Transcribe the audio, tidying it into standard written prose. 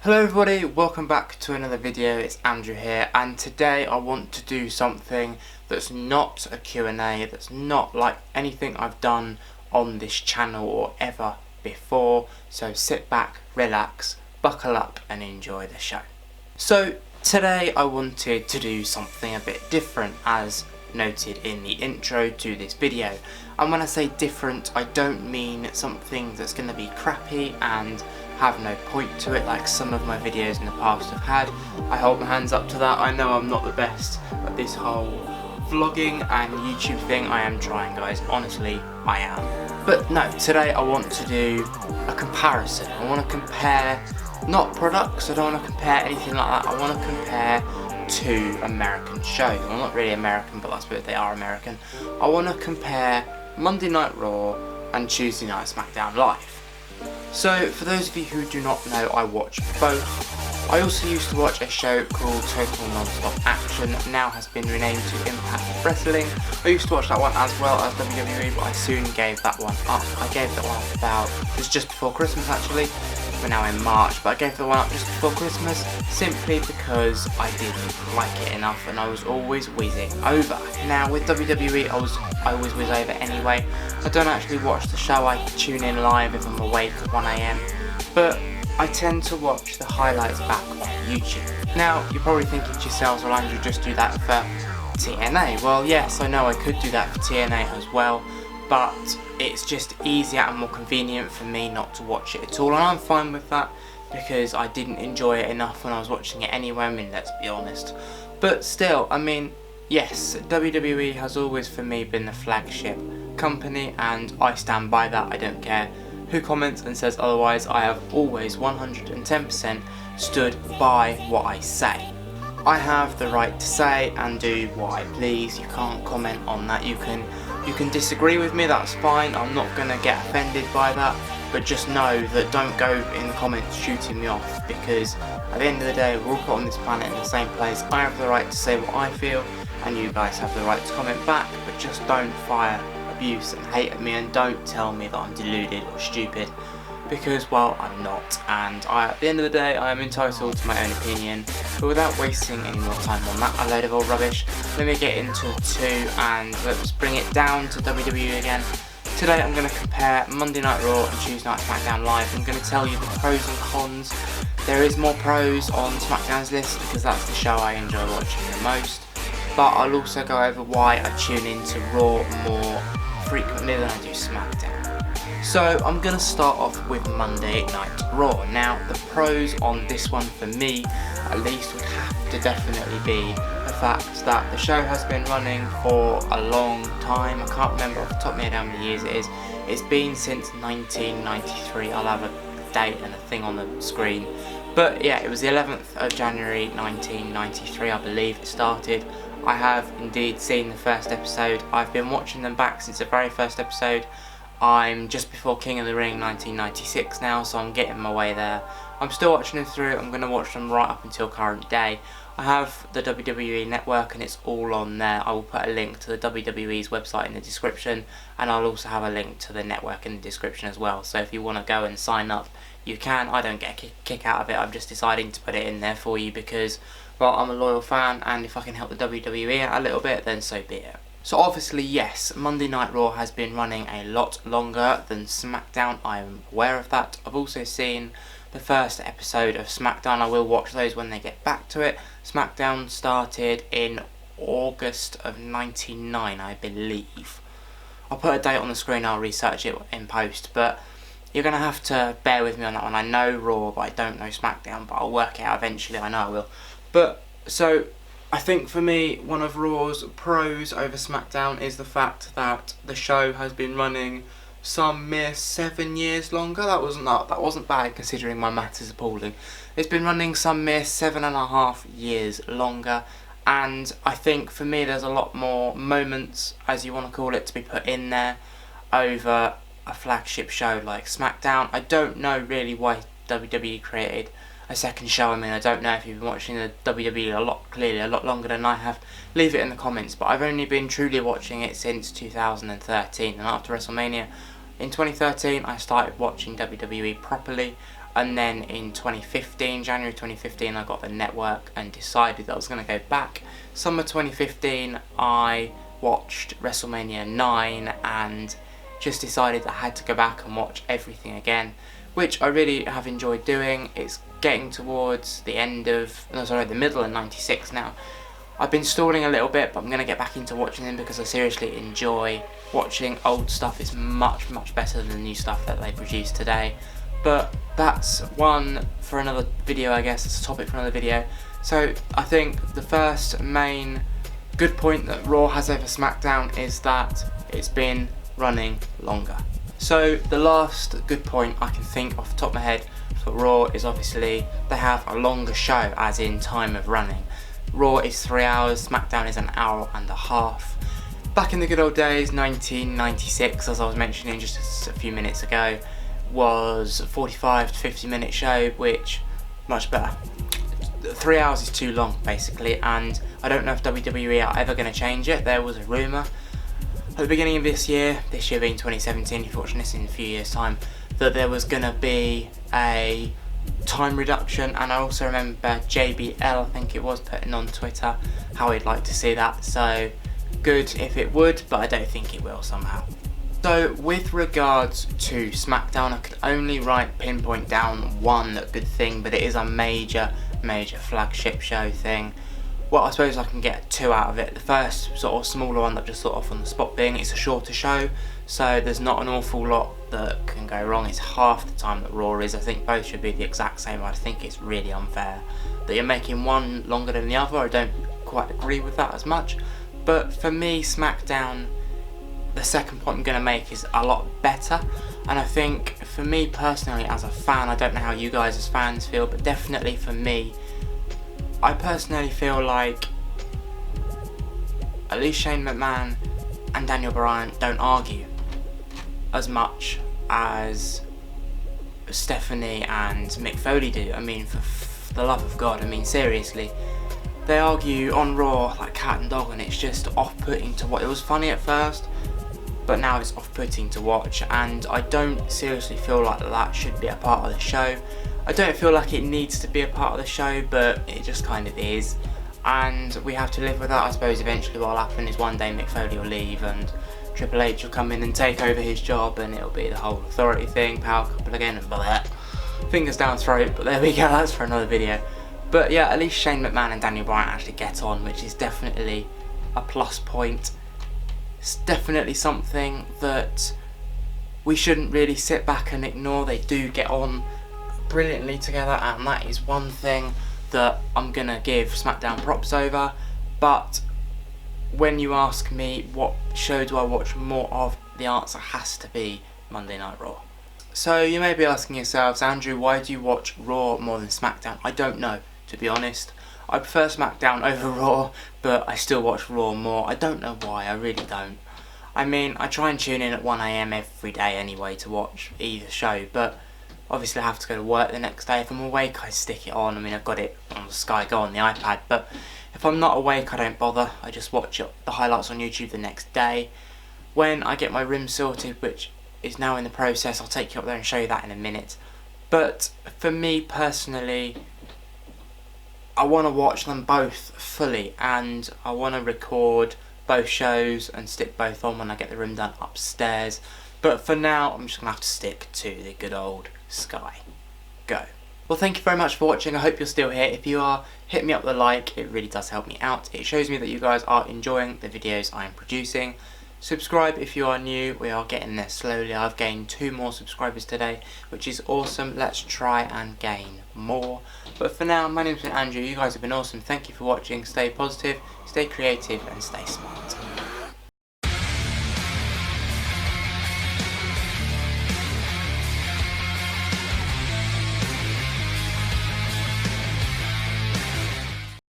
Hello everybody, welcome back to another video. It's Andrew here, and today I want to do something that's not a Q&A, that's not like anything I've done on this channel or ever before. So sit back, relax, buckle up and enjoy the show. So today I wanted to do something a bit different, as noted in the intro to this video. And when I say different, I don't mean something that's going to be crappy and have no point to it like some of my videos in the past have had. I hold my hands up to that. I know I'm not the best at this whole vlogging and YouTube thing. I am trying, guys, honestly I am. But no, today I want to do a comparison. I want to compare, not products, I don't want to compare anything like that. I want to compare two American shows. Well, not really American, but I suppose they are American. I want to compare Monday Night Raw and Tuesday Night Smackdown Live. So, for those of you who do not know, I watch both. I also used to watch a show called Total Non-Stop Action, now has been renamed to Impact Wrestling. I used to watch that one as well as WWE, but I soon gave that one up. I gave that one up it was just before Christmas actually. We're now in March, but I gave that one up just before Christmas simply because I didn't like it enough and I was always whizzing over. Now with WWE, I always whiz over anyway. I don't actually watch the show, I tune in live if I'm awake at 1 AM, but I tend to watch the highlights back on YouTube. Now you're probably thinking to yourselves, well Andrew, just do that for TNA. Well yes, I know I could do that for TNA as well, but it's just easier and more convenient for me not to watch it at all, and I'm fine with that because I didn't enjoy it enough when I was watching it anyway. I mean, let's be honest. But still, I mean, yes, WWE has always for me been the flagship company and I stand by that. I don't care who comments and says otherwise. I have always 110% stood by what I say. I have the right to say and do what I please. You can't comment on that. You can disagree with me, that's fine. I'm not going to get offended by that, but just know that don't go in the comments shooting me off, because at the end of the day we're all put on this planet in the same place. I have the right to say what I feel and you guys have the right to comment back, but just don't fire abuse and hate at me, and don't tell me that I'm deluded or stupid, because, well, I'm not, and at the end of the day I am entitled to my own opinion. But without wasting any more time on that, a load of old rubbish, let me get into two and let's bring it down to WWE again. Today I'm going to compare Monday Night Raw and Tuesday Night Smackdown Live. I'm going to tell you the pros and cons. There is more pros on Smackdown's list because that's the show I enjoy watching the most, but I'll also go over why I tune into Raw more frequently than I do Smackdown. So I'm going to start off with Monday Night Raw. Now the pros on this one for me at least would have to definitely be the fact that the show has been running for a long time. I can't remember off the top of my head how many years it is. It's been since 1993. I'll have a date and a thing on the screen. But yeah, it was the 11th of January 1993 I believe it started. I have indeed seen the first episode. I've been watching them back since the very first episode. I'm just before King of the Ring 1996 now, so I'm getting my way there. I'm still watching them through. I'm going to watch them right up until current day. I have the WWE network and it's all on there. I will put a link to the WWE's website in the description, and I'll also have a link to the network in the description as well. So if you want to go and sign up, you can. I don't get a kick out of it. I'm just deciding to put it in there for you because, well, I'm a loyal fan, and if I can help the WWE out a little bit, then so be it. So obviously, yes, Monday Night Raw has been running a lot longer than Smackdown. I'm aware of that. I've also seen the first episode of Smackdown. I will watch those when they get back to it. Smackdown started in August of 99, I believe. I'll put a date on the screen, I'll research it in post, but you're going to have to bear with me on that one. I know Raw, but I don't know Smackdown, but I'll work it out eventually, I know I will. But, so, I think for me, one of Raw's pros over Smackdown is the fact that the show has been running some mere 7 years longer. That wasn't bad considering my maths is appalling. It's been running some mere 7.5 years longer, and I think for me there's a lot more moments, as you want to call it, to be put in there over a flagship show like Smackdown. I don't know really why WWE created a second show. I mean, I don't know if you've been watching the WWE clearly a lot longer than I have. Leave it in the comments, but I've only been truly watching it since 2013, and after WrestleMania in 2013 I started watching WWE properly. And then in 2015, January 2015, I got the network and decided that I was going to go back. Summer 2015, I watched WrestleMania 9 and just decided I had to go back and watch everything again, which I really have enjoyed doing. It's getting towards the the middle of 96 now. I've been stalling a little bit, but I'm going to get back into watching them because I seriously enjoy watching old stuff. It's much, much better than the new stuff that they produce today. But that's one for another video, I guess. It's a topic for another video. So I think the first main good point that Raw has over SmackDown is that it's been running longer. So the last good point I can think off the top of my head for Raw is obviously they have a longer show, as in time of running. Raw is 3 hours, SmackDown is an hour and a half. Back in the good old days, 1996, as I was mentioning just a few minutes ago, was a 45 to 50 minute show, which much better. 3 hours is too long basically, and I don't know if WWE are ever going to change it. There was a rumour at the beginning of this year being 2017, if you're watching this in a few years time, that there was going to be a time reduction. And I also remember JBL, I think it was, putting on Twitter how he'd like to see that. So good if it would, but I don't think it will somehow. So with regards to SmackDown, I could only pinpoint down one good thing, but it is a major flagship show thing. Well, I suppose I can get two out of it. The first sort of smaller one that I've just thought off on the spot being it's a shorter show, so there's not an awful lot that can go wrong. It's half the time that Raw is. I think both should be the exact same. I think it's really unfair that you're making one longer than the other. I don't quite agree with that as much. But for me, SmackDown, the second point I'm going to make, is a lot better. And I think for me personally as a fan, I don't know how you guys as fans feel, but definitely for me, I personally feel like at least Shane McMahon and Daniel Bryan don't argue as much as Stephanie and Mick Foley do. I mean, for the love of God, I mean seriously, they argue on Raw like cat and dog, and it's just off-putting to watch. It was funny at first, but now it's off-putting to watch, and I don't seriously feel like that should be a part of the show. I don't feel like it needs to be a part of the show, but it just kind of is, and we have to live with that. I suppose eventually what will happen is one day Mick Foley will leave and Triple H will come in and take over his job, and it'll be the whole authority thing, power couple again, and blah, fingers down throat, but there we go, that's for another video. But yeah, at least Shane McMahon and Daniel Bryan actually get on, which is definitely a plus point. It's definitely something that we shouldn't really sit back and ignore. They do get on brilliantly together, and that is one thing that I'm gonna give SmackDown props over. But when you ask me what show do I watch more of, the answer has to be Monday Night Raw. So you may be asking yourselves, Andrew, why do you watch Raw more than SmackDown? I don't know, to be honest. I prefer SmackDown over Raw, but I still watch Raw more. I don't know why, I really don't. I mean, I try and tune in at 1 AM every day anyway to watch either show, but obviously I have to go to work the next day. If I'm awake, I stick it on. I mean, I've got it on the Sky Go on the iPad, but if I'm not awake, I don't bother. I just watch the highlights on YouTube the next day. When I get my room sorted, which is now in the process, I'll take you up there and show you that in a minute. But for me personally, I want to watch them both fully, and I want to record both shows and stick both on when I get the room done upstairs. But for now, I'm just going to have to stick to the good old Sky Go. Well, thank you very much for watching. I hope you're still here. If you are, hit me up with a like. It really does help me out. It shows me that you guys are enjoying the videos I am producing. Subscribe if you are new. We are getting there slowly. I've gained 2 more subscribers today, which is awesome. Let's try and gain more. But for now, my name's been Andrew. You guys have been awesome. Thank you for watching. Stay positive, stay creative, and stay smart.